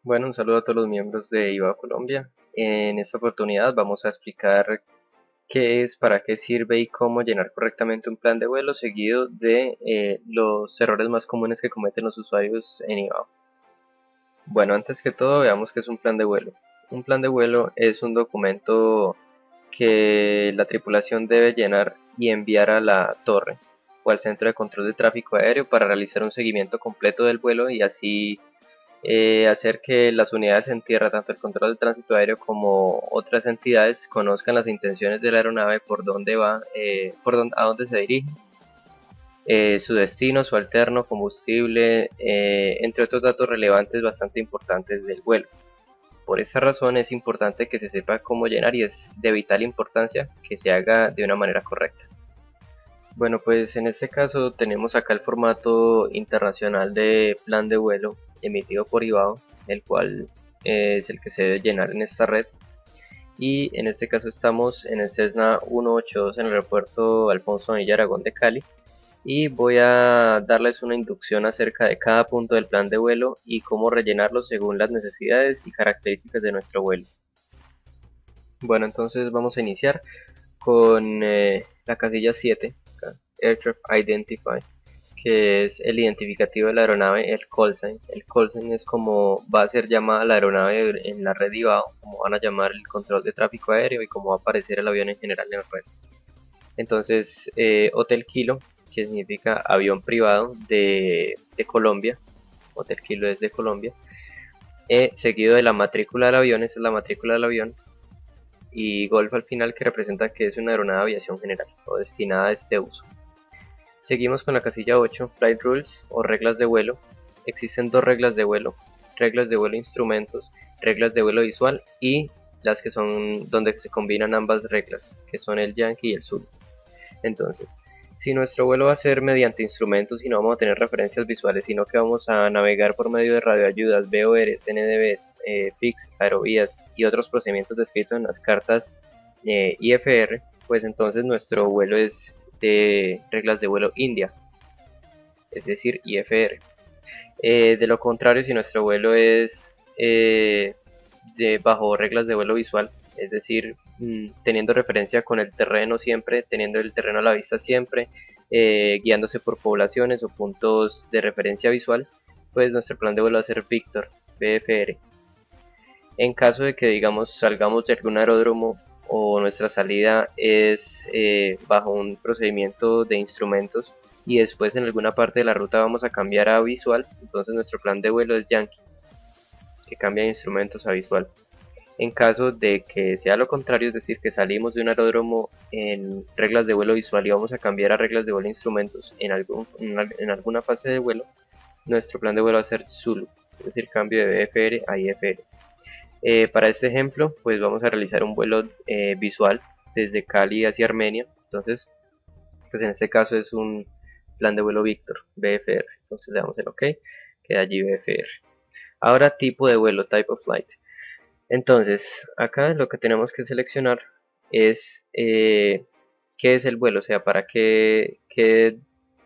Bueno, un saludo a todos los miembros de IVA Colombia. En esta oportunidad vamos a explicar qué es, para qué sirve y cómo llenar correctamente un plan de vuelo, seguido de los errores más comunes que cometen los usuarios en IVA. Bueno, antes que todo veamos qué es un plan de vuelo. Un plan de vuelo es un documento que la tripulación debe llenar y enviar a la torre o al centro de control de tráfico aéreo para realizar un seguimiento completo del vuelo y así hacer que las unidades en tierra, tanto el control del tránsito aéreo como otras entidades, conozcan las intenciones de la aeronave, por dónde va, a dónde se dirige, su destino, su alterno, combustible, entre otros datos relevantes bastante importantes del vuelo. Por esa razón es importante que se sepa cómo llenar y es de vital importancia que se haga de una manera correcta. Bueno, pues en este caso tenemos acá el formato internacional de plan de vuelo emitido por IBAO, el cual es el que se debe llenar en esta red. Y en este caso estamos en el Cessna 182 en el aeropuerto Alfonso Bonilla Aragón de Cali. Y voy a darles una inducción acerca de cada punto del plan de vuelo y cómo rellenarlo según las necesidades y características de nuestro vuelo. Bueno, entonces vamos a iniciar con la casilla 7, Aircraft Identify, que es el identificativo de la aeronave, el call sign. El call sign es como va a ser llamada la aeronave en la red IBAO, como van a llamar el control de tráfico aéreo y cómo va a aparecer el avión en general en la red. Entonces, Hotel Kilo, que significa avión privado de Colombia, Hotel Kilo es de Colombia, seguido de la matrícula del avión, esa es la matrícula del avión, y Golf al final, que representa que es una aeronave de aviación general o destinada a este uso. Seguimos con la casilla 8, Flight Rules o reglas de vuelo. Existen dos reglas de vuelo instrumentos, reglas de vuelo visual y las que son donde se combinan ambas reglas, que son el Yankee y el Zulu. Entonces, si nuestro vuelo va a ser mediante instrumentos y no vamos a tener referencias visuales, sino que vamos a navegar por medio de radioayudas, VORs, NDBs, fixes, aerovías y otros procedimientos descritos en las cartas IFR, pues entonces nuestro vuelo es de reglas de vuelo India, es decir, IFR. De lo contrario, si nuestro vuelo es bajo reglas de vuelo visual, es decir, teniendo referencia con el terreno siempre, teniendo el terreno a la vista siempre, guiándose por poblaciones o puntos de referencia visual, pues nuestro plan de vuelo va a ser Victor, VFR. En caso de que, digamos, salgamos de algún aeródromo o nuestra salida es bajo un procedimiento de instrumentos y después en alguna parte de la ruta vamos a cambiar a visual, entonces nuestro plan de vuelo es Yankee, que cambia de instrumentos a visual. En caso de que sea lo contrario, es decir, que salimos de un aeródromo en reglas de vuelo visual y vamos a cambiar a reglas de vuelo instrumentos en alguna fase de vuelo, nuestro plan de vuelo va a ser Zulu, es decir, cambio de VFR a IFR. Para este ejemplo, pues vamos a realizar un vuelo visual desde Cali hacia Armenia. Entonces, pues en este caso es un plan de vuelo Victor, VFR. Entonces le damos el OK, queda allí VFR. Ahora tipo de vuelo, type of flight. Entonces, acá lo que tenemos que seleccionar es qué es el vuelo, o sea, para qué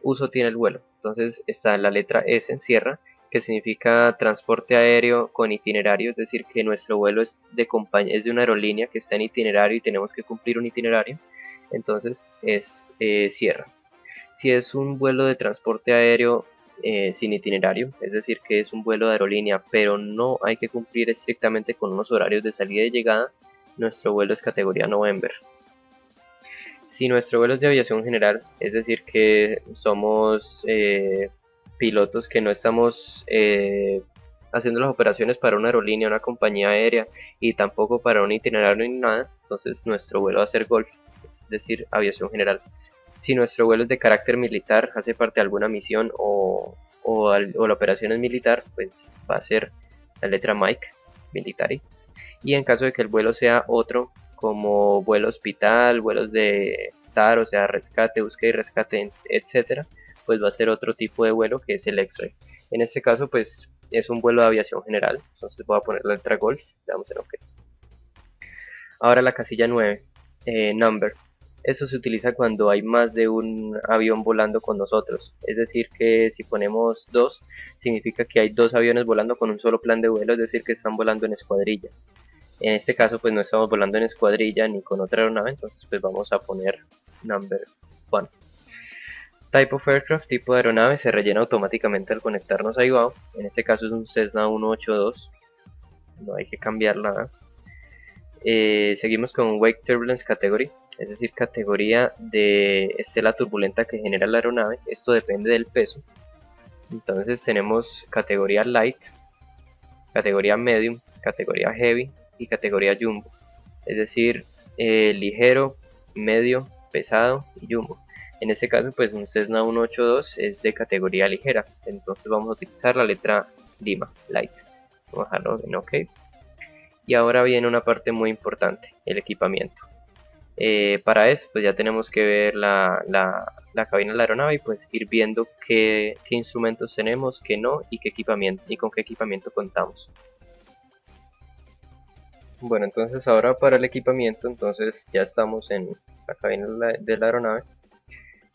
uso tiene el vuelo. Entonces está la letra S en Sierra, que significa transporte aéreo con itinerario, es decir, que nuestro vuelo es es de una aerolínea que está en itinerario y tenemos que cumplir un itinerario. Entonces es Sierra. Si es un vuelo de transporte aéreo sin itinerario, es decir, que es un vuelo de aerolínea, pero no hay que cumplir estrictamente con unos horarios de salida y llegada, nuestro vuelo es categoría November. Si nuestro vuelo es de aviación general, es decir, que somos pilotos que no estamos haciendo las operaciones para una aerolínea, una compañía aérea y tampoco para un itinerario ni nada, entonces nuestro vuelo va a ser Golf, es decir, aviación general. Si nuestro vuelo es de carácter militar, hace parte de alguna misión o la operación es militar, pues va a ser la letra Mike, military. Y en caso de que el vuelo sea otro, como vuelo hospital, vuelos de SAR, o sea, rescate, búsqueda y rescate, etcétera, pues va a ser otro tipo de vuelo que es el X-Ray. En este caso, pues es un vuelo de aviación general, entonces voy a poner la letra Golf, le damos en OK. Ahora la casilla 9, Number. Eso se utiliza cuando hay más de un avión volando con nosotros, es decir que si ponemos dos, significa que hay dos aviones volando con un solo plan de vuelo, es decir que están volando en escuadrilla. En este caso pues no estamos volando en escuadrilla ni con otra aeronave, entonces pues vamos a poner number 1. Type of aircraft, tipo de aeronave, se rellena automáticamente al conectarnos a IBAO. En este caso es un Cessna 182, no hay que cambiar nada. Seguimos con Wake Turbulence Category, es decir, categoría de estela turbulenta que genera la aeronave. Esto depende del peso. Entonces tenemos categoría Light, categoría Medium, categoría Heavy y categoría Jumbo. Es decir, ligero, medio, pesado y Jumbo. En este caso pues un Cessna 182 es de categoría ligera, entonces vamos a utilizar la letra Lima, Light. Vamos a dejarlo en OK. Y ahora viene una parte muy importante, el equipamiento. Para eso pues ya tenemos que ver la cabina de la aeronave y pues ir viendo qué instrumentos tenemos, qué no y qué equipamiento y con qué equipamiento contamos. Bueno, entonces ahora para el equipamiento, entonces ya estamos en la cabina de la aeronave.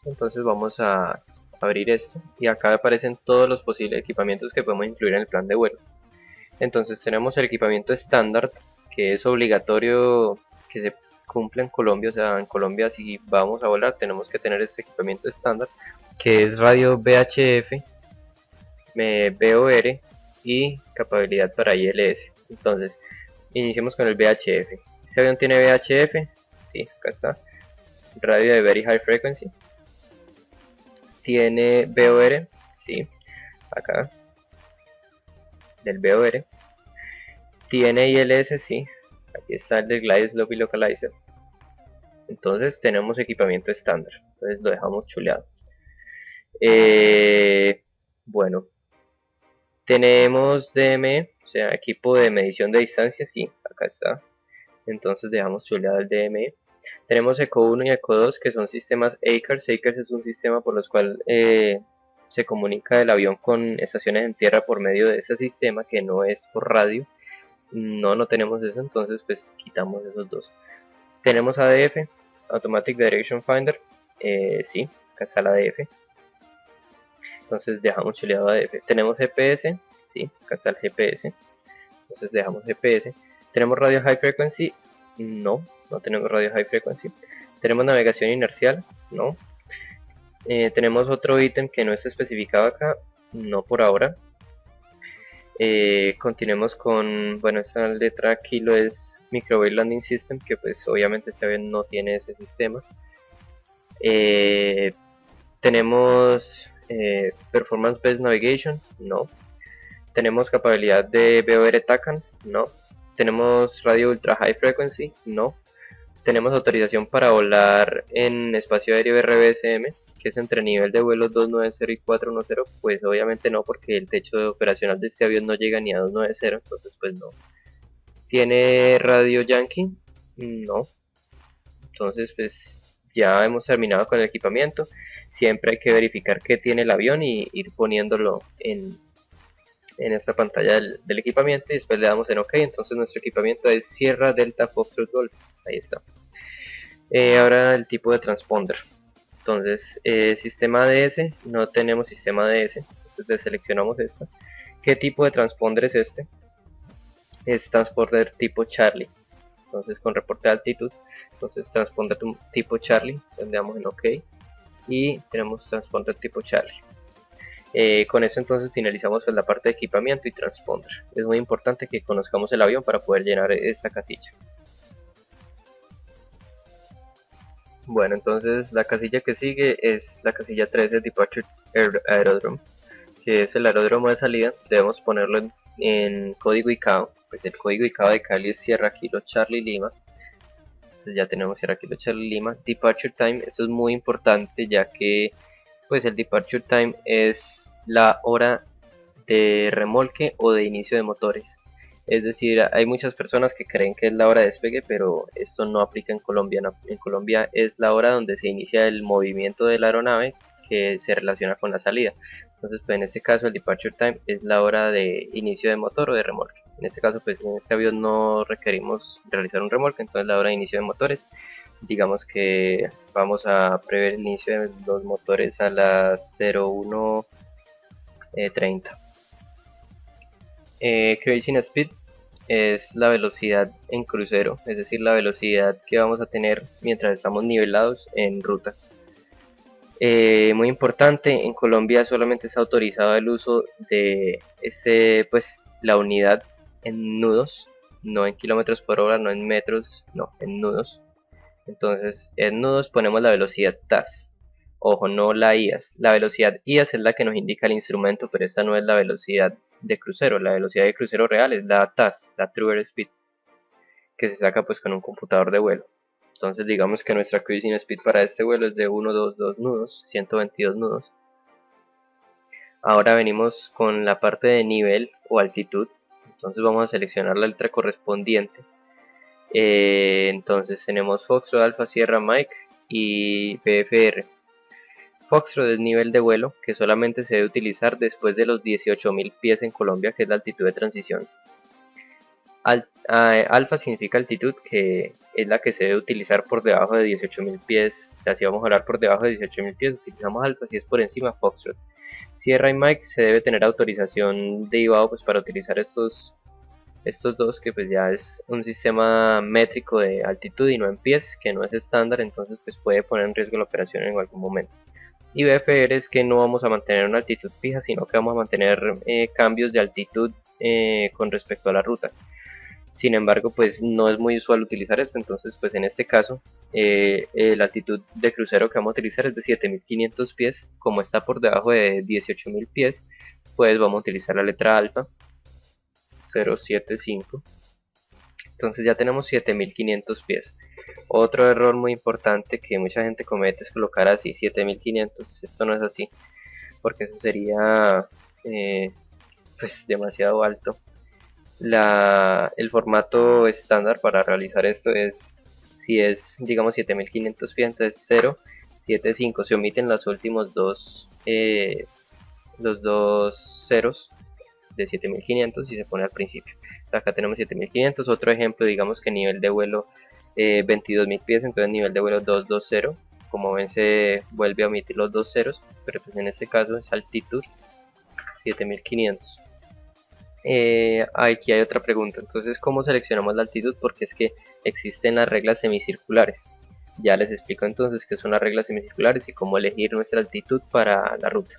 Entonces vamos a abrir esto y acá aparecen todos los posibles equipamientos que podemos incluir en el plan de vuelo. Entonces tenemos el equipamiento estándar, que es obligatorio que se cumpla en Colombia. O sea, en Colombia si vamos a volar tenemos que tener este equipamiento estándar, que es radio VHF, VOR y capacidad para ILS. Entonces iniciemos con el VHF. ¿Este avión tiene VHF? Sí, acá está. Radio de Very High Frequency. ¿Tiene VOR? Sí, acá. Del VOR. ¿Tiene ILS? Sí. Aquí está el del Glide Slope Localizer. Entonces tenemos equipamiento estándar. Entonces lo dejamos chuleado. Bueno. Tenemos DME, o sea, equipo de medición de distancia. Sí, acá está. Entonces dejamos chuleado el DME. Tenemos ECO 1 y ECO 2, que son sistemas ACARS. ACARS es un sistema por los cuales se comunica el avión con estaciones en tierra por medio de ese sistema, que no es por radio. No tenemos eso, entonces pues quitamos esos dos. Tenemos ADF, Automatic Direction Finder. Sí, acá está la ADF. Entonces dejamos chuleado ADF. Tenemos GPS. Sí, acá está el GPS. Entonces dejamos GPS. Tenemos radio High Frequency. No tenemos radio High Frequency. Tenemos navegación inercial. No. Tenemos otro ítem que no está especificado acá. No por ahora. Continuemos con, bueno, esta letra kilo es Microwave Landing System, que pues obviamente este avión no tiene ese sistema. Tenemos Performance Based Navigation, no. Tenemos capacidad de VOR TACAN, no. Tenemos radio Ultra High Frequency, no. Tenemos autorización para volar en espacio aéreo RBSM, que es entre nivel de vuelo 290 y 410, pues obviamente no, porque el techo operacional de este avión no llega ni a 290, entonces pues no. ¿Tiene radio Yankee? No. Entonces pues ya hemos terminado con el equipamiento. Siempre hay que verificar qué tiene el avión y ir poniéndolo en esta pantalla del equipamiento y después le damos en OK. Entonces nuestro equipamiento es Sierra Delta Foxtrot Golf. Ahí está. Ahora el tipo de transponder. Entonces, sistema ADS, no tenemos sistema ADS, entonces deseleccionamos esta. ¿Qué tipo de transponder es este? Es transponder tipo Charlie. Entonces con reporte de altitud, entonces transponder tipo Charlie, entonces le damos en OK y tenemos transponder tipo Charlie. Con eso entonces finalizamos pues, la parte de equipamiento y transponder. Es muy importante que conozcamos el avión para poder llenar esta casilla. Bueno, entonces la casilla que sigue es la casilla 13, Departure Aerodrome, que es el aeródromo de salida. Debemos ponerlo en código ICAO, pues el código ICAO de Cali es Sierra Kilo Charlie Lima. Entonces ya tenemos Sierra Kilo Charlie Lima. Departure Time, esto es muy importante ya que pues el Departure Time es la hora de remolque o de inicio de motores. Es decir, hay muchas personas que creen que es la hora de despegue, pero esto no aplica en Colombia. No. En Colombia es la hora donde se inicia el movimiento de la aeronave que se relaciona con la salida. Entonces, pues en este caso el departure time es la hora de inicio de motor o de remolque. En este caso, pues en este avión no requerimos realizar un remolque, entonces la hora de inicio de motores, digamos que vamos a prever el inicio de los motores a las 01:30. Cruising Speed es la velocidad en crucero, es decir, la velocidad que vamos a tener mientras estamos nivelados en ruta. Muy importante, en Colombia solamente está autorizado el uso de la unidad en nudos, no en kilómetros por hora, no en metros, no, en nudos. Entonces, en nudos ponemos la velocidad TAS. Ojo, no la IAS. La velocidad IAS es la que nos indica el instrumento, pero esta no es la velocidad de crucero. La velocidad de crucero real es la TAS, la True Air Speed, que se saca pues con un computador de vuelo. Entonces digamos que nuestra cruising speed para este vuelo es de 122 nudos, 122 nudos. Ahora venimos con la parte de nivel o altitud. Entonces vamos a seleccionar la letra correspondiente. Entonces tenemos Foxtrot, Alfa, Sierra, Mike y BFR. Foxtrot es nivel de vuelo que solamente se debe utilizar después de los 18.000 pies en Colombia, que es la altitud de transición. Alfa significa altitud, que es la que se debe utilizar por debajo de 18.000 pies. O sea, si vamos a hablar por debajo de 18.000 pies, utilizamos alfa. Si es por encima, Foxtrot. Sierra y Mike se debe tener autorización de IVAO pues, para utilizar estos dos, que pues ya es un sistema métrico de altitud y no en pies, que no es estándar, entonces pues puede poner en riesgo la operación en algún momento. Y BFR es que no vamos a mantener una altitud fija, sino que vamos a mantener cambios de altitud con respecto a la ruta. Sin embargo, pues no es muy usual utilizar esto, entonces pues en este caso la altitud de crucero que vamos a utilizar es de 7.500 pies. Como está por debajo de 18.000 pies, pues vamos a utilizar la letra alfa, 075. Entonces ya tenemos 7.500 pies. Otro error muy importante que mucha gente comete es colocar así 7.500. Esto no es así, porque eso sería pues demasiado alto. El formato estándar para realizar esto es, si es digamos 7.500 pies, entonces 075, se omiten los últimos los dos ceros de 7.500 y se pone al principio. Acá tenemos 7.500. Otro ejemplo, digamos que nivel de vuelo 22.000 pies, entonces nivel de vuelo 220. Como ven, se vuelve a omitir los dos ceros, pero pues en este caso es altitud 7.500. Aquí hay otra pregunta, entonces ¿cómo seleccionamos la altitud? Porque es que existen las reglas semicirculares. Ya les explico entonces qué son las reglas semicirculares y cómo elegir nuestra altitud para la ruta.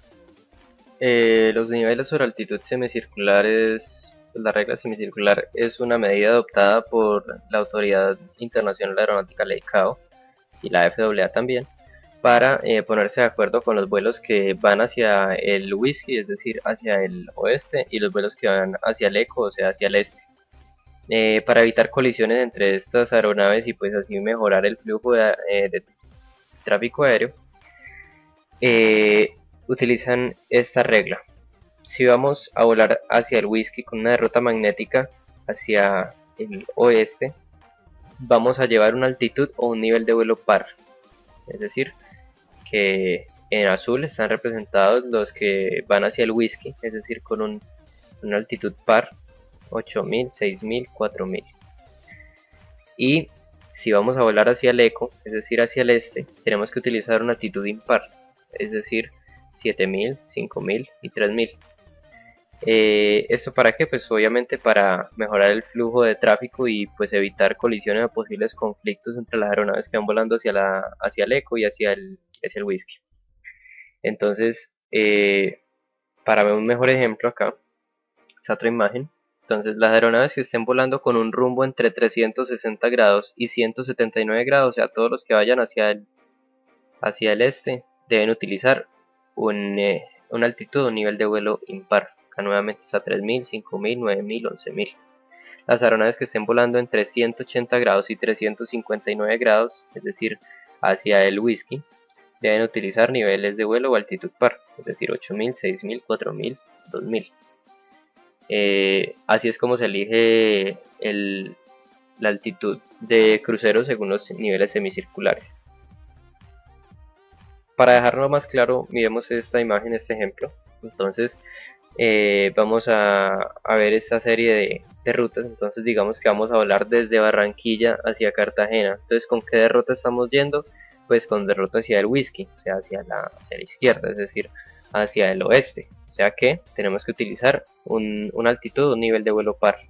Los niveles sobre altitud semicirculares, pues, la regla semicircular es una medida adoptada por la Autoridad Internacional Aeronáutica, la ICAO, y la FAA también, para ponerse de acuerdo con los vuelos que van hacia el whisky, es decir, hacia el oeste, y los vuelos que van hacia el eco, o sea, hacia el este. Para evitar colisiones entre estas aeronaves y pues así mejorar el flujo de tráfico aéreo, utilizan esta regla. Si vamos a volar hacia el whisky con una ruta magnética hacia el oeste, vamos a llevar una altitud o un nivel de vuelo par, es decir, que en azul están representados los que van hacia el whisky, es decir, con una altitud par, 8.000, 6.000, 4.000. Y si vamos a volar hacia el eco, es decir, hacia el este, tenemos que utilizar una altitud impar, es decir, 7.000, 5.000 y 3.000. ¿Esto para qué? Pues obviamente para mejorar el flujo de tráfico y pues evitar colisiones o posibles conflictos entre las aeronaves que van volando hacia el eco y hacia el whisky. Entonces, para ver un mejor ejemplo acá, esta otra imagen. Entonces, las aeronaves que estén volando con un rumbo entre 360 grados y 179 grados, o sea, todos los que vayan hacia el este, deben utilizar una altitud o un nivel de vuelo impar. Acá nuevamente está 3.000, 5.000, 9.000, 11.000. Las aeronaves que estén volando entre 180 grados y 359 grados, es decir, hacia el whisky, deben utilizar niveles de vuelo o altitud par, es decir, 8.000, 6.000, 4.000, 2.000. Así es como se elige la altitud de crucero según los niveles semicirculares. Para dejarlo más claro, miremos esta imagen, este ejemplo. Entonces, vamos a ver esta serie de rutas. Entonces digamos que vamos a volar desde Barranquilla hacia Cartagena. Entonces, ¿con qué derrota estamos yendo? Pues con derrota hacia el whisky, o sea, hacia la izquierda, es decir, hacia el oeste. O sea que tenemos que utilizar una altitud, un nivel de vuelo par.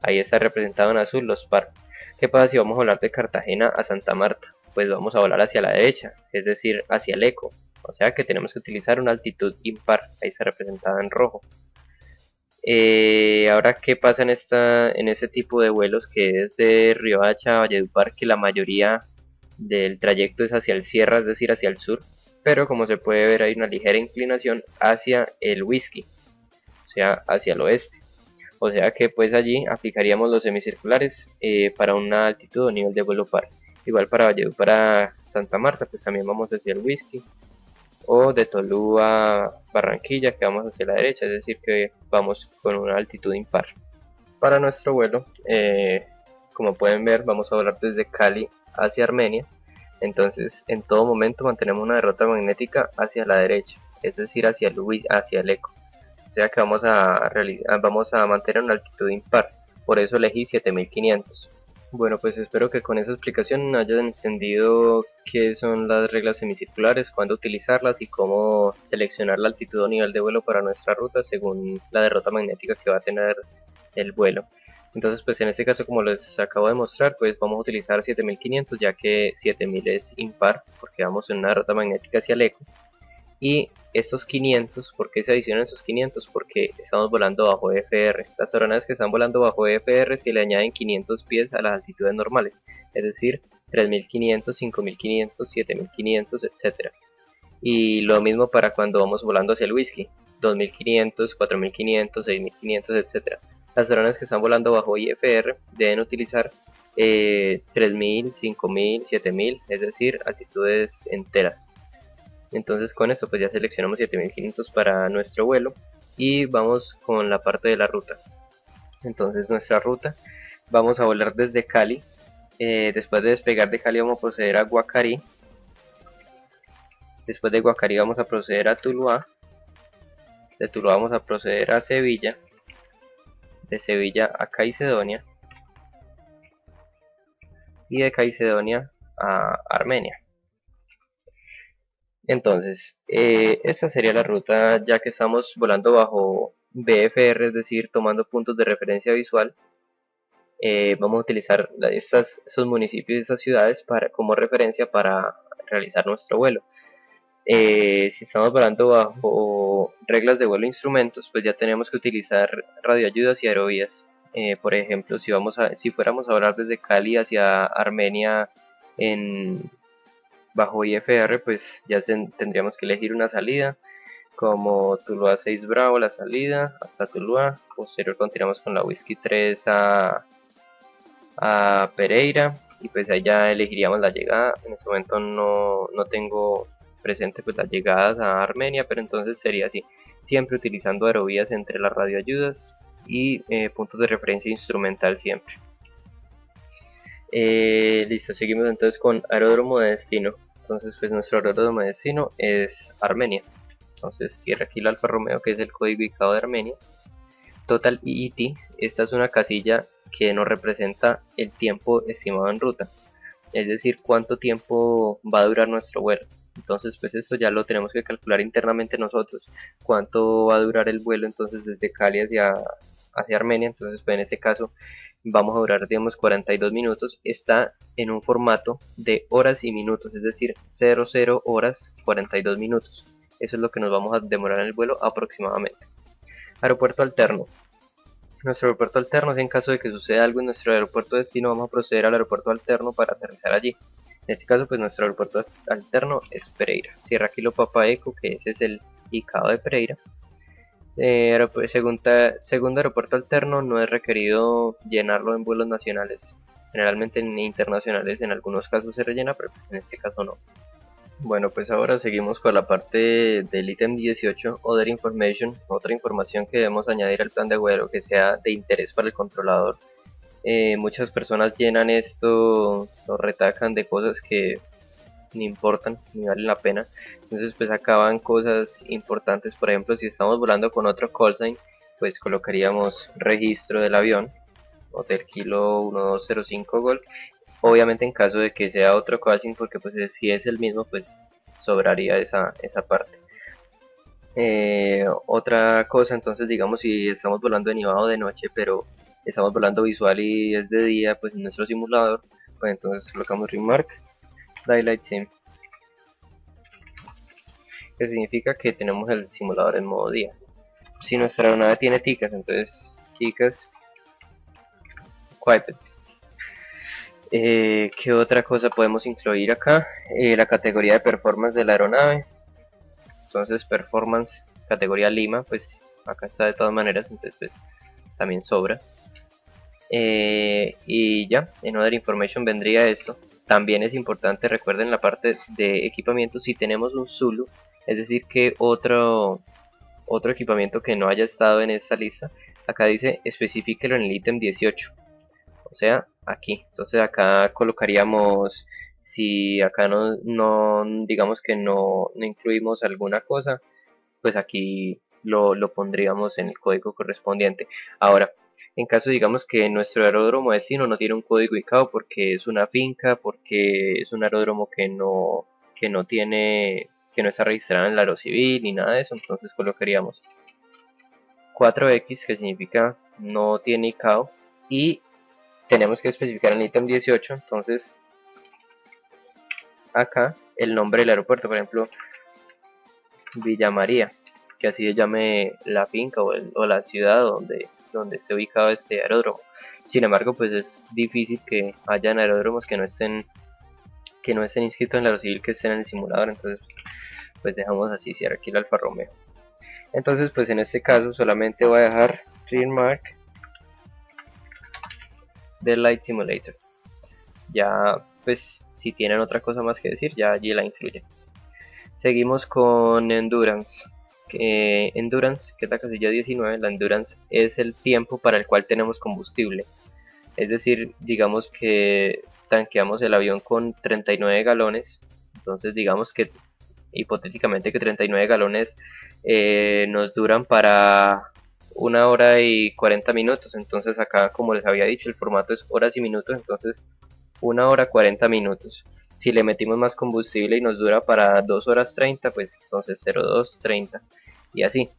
Ahí está representado en azul los par. ¿Qué pasa si vamos a volar de Cartagena a Santa Marta? Pues vamos a volar hacia la derecha, es decir, hacia el eco. O sea que tenemos que utilizar una altitud impar. Ahí está representada en rojo. Ahora, ¿qué pasa en este tipo de vuelos que es de Riohacha a Valledupar? Que la mayoría del trayecto es hacia el sierra, es decir, hacia el sur. Pero como se puede ver, hay una ligera inclinación hacia el whisky, o sea, hacia el oeste. O sea que pues allí aplicaríamos los semicirculares para una altitud o nivel de vuelo par. Igual para Valledupar a Santa Marta, pues también vamos hacia el whisky. O de Tolú a Barranquilla, que vamos hacia la derecha, es decir, que vamos con una altitud impar. Para nuestro vuelo, como pueden ver, vamos a volar desde Cali hacia Armenia. Entonces, en todo momento mantenemos una derrota magnética hacia la derecha, es decir, hacia el eco. O sea que vamos a mantener una altitud impar. Por eso elegí 7500. Bueno, pues espero que con esa explicación hayan entendido qué son las reglas semicirculares, cuándo utilizarlas y cómo seleccionar la altitud o nivel de vuelo para nuestra ruta según la derrota magnética que va a tener el vuelo. Entonces, pues en este caso, como les acabo de mostrar, pues vamos a utilizar 7500, ya que 7000 es impar porque vamos en una derrota magnética hacia el eco. Y estos 500, ¿por qué se adicionan esos 500? Porque estamos volando bajo FR. Las aeronaves que están volando bajo FR se le añaden 500 pies a las altitudes normales, es decir, 3500, 5500, 7500, etc. Y lo mismo para cuando vamos volando hacia el whisky, 2500, 4500, 6500, etc. Las aeronaves que están volando bajo IFR deben utilizar 3000, 5000, 7000, es decir, altitudes enteras. Entonces con esto pues ya seleccionamos 7500 para nuestro vuelo y vamos con la parte de la ruta. Entonces nuestra ruta, vamos a volar desde Cali. Después de despegar de Cali vamos a proceder a Guacarí. Después de Guacarí vamos a proceder a Tuluá. De Tuluá vamos a proceder a Sevilla. De Sevilla a Caicedonia. Y de Caicedonia a Armenia. Entonces, esta sería la ruta ya que estamos volando bajo BFR, es decir, tomando puntos de referencia visual. Vamos a utilizar esos municipios y estas ciudades como referencia para realizar nuestro vuelo. Si estamos volando bajo reglas de vuelo e instrumentos, pues ya tenemos que utilizar radioayudas y aerovías. Por ejemplo, si fuéramos a volar desde Cali hacia Armenia bajo IFR, pues ya tendríamos que elegir una salida como Tuluá 6 Bravo, la salida hasta Tuluá. Posterior continuamos con la Whisky 3 a Pereira y pues ahí ya elegiríamos la llegada. En este momento no tengo presente pues las llegadas a Armenia, pero entonces sería así, siempre utilizando aerovías entre las radioayudas y puntos de referencia instrumental siempre. Listo, seguimos entonces con aeródromo de destino. Entonces pues nuestro aeródromo de destino es Armenia. Entonces cierra aquí el Alfa Romeo, que es el codificado de Armenia. Total EET, esta es una casilla que nos representa el tiempo estimado en ruta, es decir, cuánto tiempo va a durar nuestro vuelo. Entonces pues esto ya lo tenemos que calcular internamente nosotros, cuánto va a durar el vuelo entonces desde Cali hacia Armenia. Entonces pues en este caso vamos a durar, digamos, 42 minutos. Está en un formato de horas y minutos, es decir, 00 horas 42 minutos. Eso es lo que nos vamos a demorar en el vuelo aproximadamente. Aeropuerto alterno. Nuestro aeropuerto alterno es en caso de que suceda algo en nuestro aeropuerto de destino, vamos a proceder al aeropuerto alterno para aterrizar allí. En este caso pues nuestro aeropuerto alterno es Pereira. Sierra Kilo Papa Eco, que ese es el ICAO de Pereira. Segundo aeropuerto alterno, no es requerido llenarlo en vuelos nacionales. Generalmente en internacionales en algunos casos se rellena, pero pues en este caso no. Bueno, pues ahora seguimos con la parte del ítem 18, Other Information, otra información que debemos añadir al plan de vuelo que sea de interés para el controlador. Muchas personas llenan esto, lo retacan de cosas que ni importan, ni valen la pena. Entonces pues acá van cosas importantes. Por ejemplo, si estamos volando con otro call sign, pues colocaríamos registro del avión, Hotel Kilo 1205 Golf. Obviamente en caso de que sea otro call sign, porque pues si es el mismo, pues sobraría esa parte. Otra cosa, entonces digamos si estamos volando de nieve de noche, pero estamos volando visual y es de día, pues en nuestro simulador, pues entonces colocamos remark daylight sim, que significa que tenemos el simulador en modo día. Si nuestra aeronave tiene ticas, entonces ticas quiped. ¿Qué otra cosa podemos incluir acá? La categoría de performance de la aeronave. Entonces performance categoría Lima, pues acá está de todas maneras, entonces pues también sobra. Y ya, en Other Information vendría esto. También es importante, recuerden la parte de equipamiento, si tenemos un Zulu, es decir que otro equipamiento que no haya estado en esta lista, acá dice especifíquelo en el ítem 18, o sea, aquí. Entonces acá colocaríamos, si acá no digamos que no incluimos alguna cosa, pues aquí lo pondríamos en el código correspondiente. Ahora, en caso digamos que nuestro aeródromo destino no tiene un código ubicado porque es una finca, porque es un aeródromo que no tiene, que no está registrado en el Aerocivil ni nada de eso, entonces colocaríamos 4X, que significa no tiene ICAO, y tenemos que especificar en el ítem 18, entonces acá el nombre del aeropuerto, por ejemplo Villa María, que así se llame la finca o la ciudad donde esté ubicado este aeródromo. Sin embargo, pues es difícil que hayan aeródromos que no estén inscritos en la Aerocivil, que estén en el simulador, entonces pues dejamos así, si aquí el Alfa Romeo. Entonces pues en este caso solamente voy a dejar trademark del Light Simulator. Ya pues si tienen otra cosa más que decir, ya allí la incluyen. Seguimos con Endurance. Endurance, que es la casilla 19, la Endurance es el tiempo para el cual tenemos combustible. Es decir, digamos que tanqueamos el avión con 39 galones, entonces digamos que hipotéticamente que 39 galones nos duran para 1 hora y 40 minutos, entonces acá como les había dicho el formato es horas y minutos, entonces 1 hora 40 minutos. Si le metimos más combustible y nos dura para 2 horas 30, pues entonces 0,230 y así.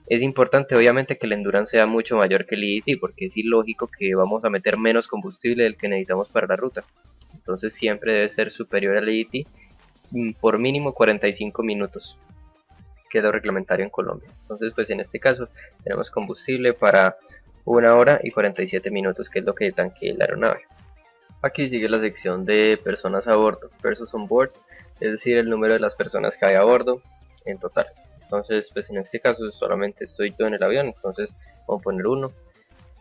Es importante obviamente que el endurance sea mucho mayor que el EDT, porque es ilógico que vamos a meter menos combustible del que necesitamos para la ruta. Entonces siempre debe ser superior al EDT por mínimo 45 minutos, que es lo reglamentario en Colombia. Entonces pues en este caso tenemos combustible para 1 hora y 47 minutos, que es lo que tanquea la aeronave. Aquí sigue la sección de personas a bordo, persons on board, es decir, el número de las personas que hay a bordo en total. Entonces, pues en este caso solamente estoy yo en el avión, entonces vamos a poner 1.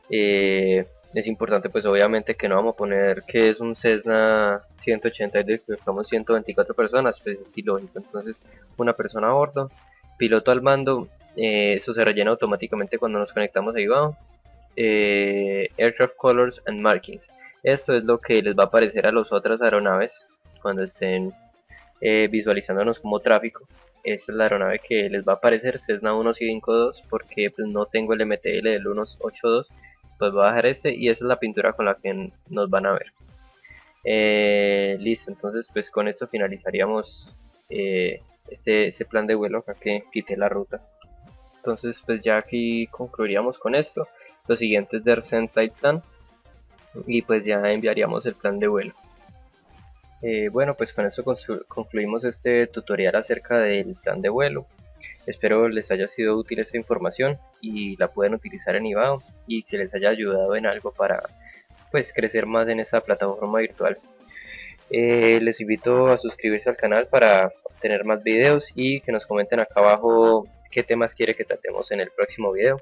Es importante pues obviamente que no vamos a poner que es un Cessna 182, que estamos 124 personas, pues es ilógico. Entonces, una persona a bordo, piloto al mando, eso se rellena automáticamente cuando nos conectamos ahí abajo. Aircraft Colors and Markings. Esto es lo que les va a aparecer a las otras aeronaves cuando estén visualizándonos como tráfico. Esta es la aeronave que les va a aparecer, Cessna 152, porque pues no tengo el MTL del 182. Pues voy a dejar este y esa es la pintura con la que nos van a ver. Listo, entonces pues con esto finalizaríamos este plan de vuelo, acá que quité la ruta. Entonces pues ya aquí concluiríamos con esto. Lo siguiente es dar send flight plan y pues ya enviaríamos el plan de vuelo. Bueno, pues con eso concluimos este tutorial acerca del plan de vuelo. Espero les haya sido útil esta información y la puedan utilizar en IBAO y que les haya ayudado en algo para pues crecer más en esta plataforma virtual. Les invito a suscribirse al canal para obtener más videos y que nos comenten acá abajo qué temas quiere que tratemos en el próximo video.